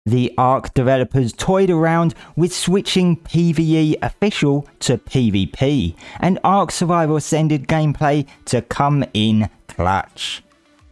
The ARK developers toyed around with switching PvE official to PvP, and ARK Survival Ascended gameplay to come in clutch.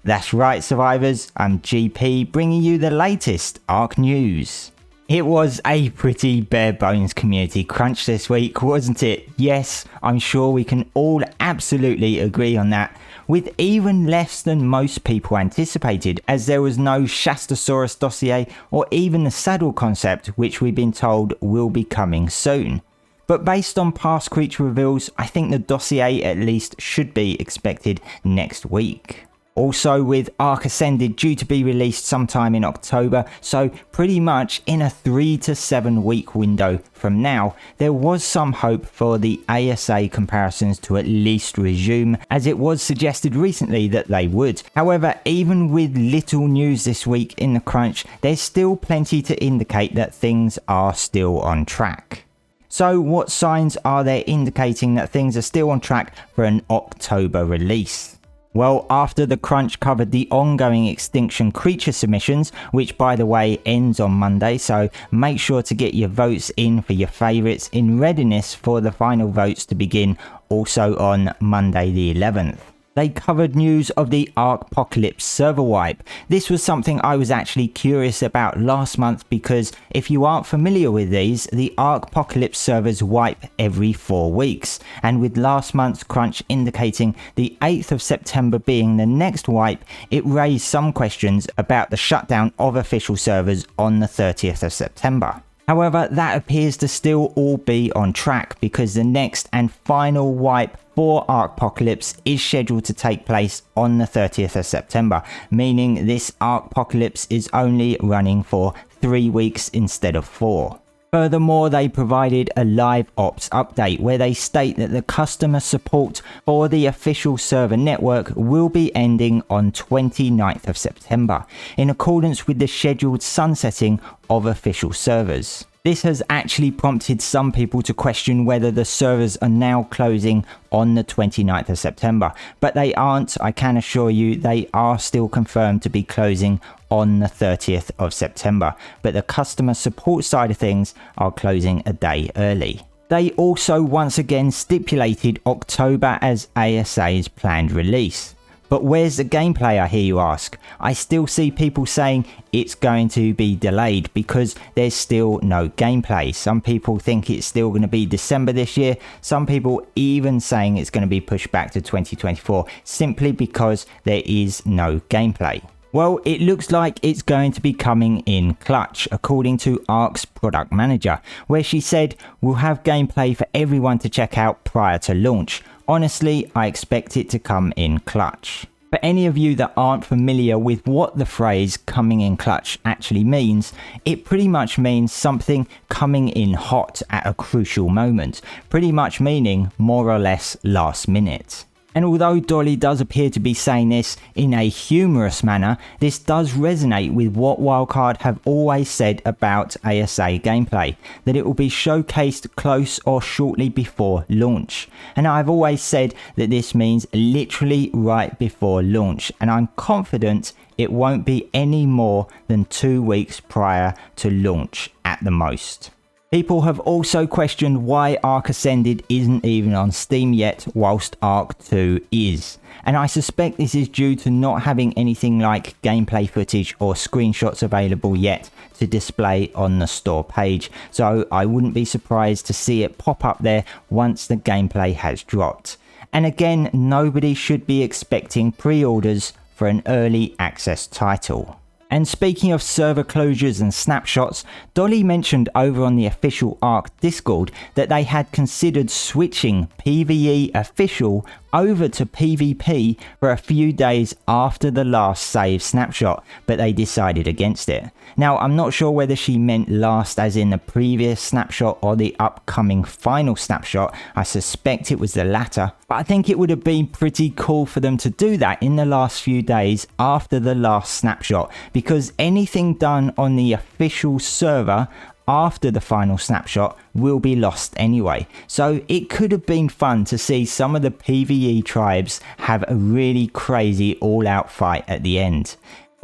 That's right, survivors, I'm GP bringing you the latest ARK news. It was a pretty bare bones community crunch this week, wasn't it? Yes, I'm sure we can all absolutely agree on that, with even less than most people anticipated, as there was no Shastasaurus dossier or even the saddle concept, which we've been told will be coming soon. But based on past creature reveals, I think the dossier at least should be expected next week. Also, with ARK Ascended due to be released sometime in October, so pretty much in a 3 to 7 week window from now, there was some hope for the ASA comparisons to at least resume, as it was suggested recently that they would. However, even with little news this week in the crunch, there's still plenty to indicate that things are still on track. So what signs are there indicating that things are still on track for an October release? Well, after the crunch covered the ongoing Extinction creature submissions, which by the way ends on Monday, so make sure to get your votes in for your favourites in readiness for the final votes to begin also on Monday the 11th. They covered news of the ARKpocalypse server wipe. This was something I was actually curious about last month because if you aren't familiar with these, the ARKpocalypse servers wipe every 4 weeks. And with last month's crunch indicating the 8th of September being the next wipe, it raised some questions about the shutdown of official servers on the 30th of September. However, that appears to still all be on track because the next and final wipe for ARKpocalypse is scheduled to take place on the 30th of September, meaning this ARKpocalypse is only running for 3 weeks instead of 4. Furthermore, they provided a live ops update where they state that the customer support for the official server network will be ending on 29th of September, in accordance with the scheduled sunsetting of official servers. This has actually prompted some people to question whether the servers are now closing on the 29th of September, but they aren't. I can assure you they are still confirmed to be closing on the 30th of September, but the customer support side of things are closing a day early. They also once again stipulated October as ASA's planned release. But where's the gameplay, I hear you ask? I still see people saying it's going to be delayed because there's still no gameplay. Some people think it's still going to be December this year. Some people even saying it's going to be pushed back to 2024 simply because there is no gameplay. Well, it looks like it's going to be coming in clutch, according to ARK's product manager, where she said, "We'll have gameplay for everyone to check out prior to launch. Honestly, I expect it to come in clutch." For any of you that aren't familiar with what the phrase coming in clutch actually means, it pretty much means something coming in hot at a crucial moment, pretty much meaning more or less last minute. And although Dolly does appear to be saying this in a humorous manner, this does resonate with what Wildcard have always said about ASA gameplay, that it will be showcased close or shortly before launch. And I've always said that this means literally right before launch, and I'm confident it won't be any more than 2 weeks prior to launch at the most. People have also questioned why ARK Ascended isn't even on Steam yet whilst ARK 2 is, and I suspect this is due to not having anything like gameplay footage or screenshots available yet to display on the store page, so I wouldn't be surprised to see it pop up there once the gameplay has dropped. And again, nobody should be expecting pre-orders for an early access title. And speaking of server closures and snapshots, Dolly mentioned over on the official ARK Discord that they had considered switching PvE official over to PvP for a few days after the last save snapshot, but they decided against it. Now, I'm not sure whether she meant last as in the previous snapshot or the upcoming final snapshot. I suspect it was the latter, but I think it would have been pretty cool for them to do that in the last few days after the last snapshot, because anything done on the official server after the final snapshot will be lost anyway. So it could have been fun to see some of the PvE tribes have a really crazy all-out fight at the end.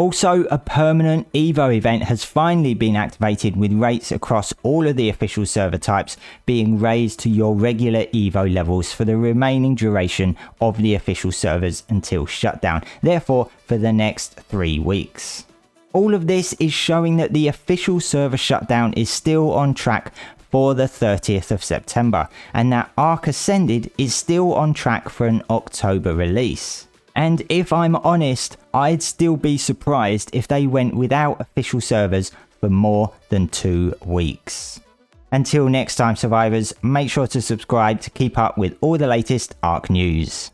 Also, a permanent Evo event has finally been activated, with rates across all of the official server types being raised to your regular Evo levels for the remaining duration of the official servers until shutdown, therefore for the next 3 weeks. All of this is showing that the official server shutdown is still on track for the 30th of September, and that ARK Ascended is still on track for an October release. And if I'm honest, I'd still be surprised if they went without official servers for more than 2 weeks. Until next time, survivors, make sure to subscribe to keep up with all the latest ARK news.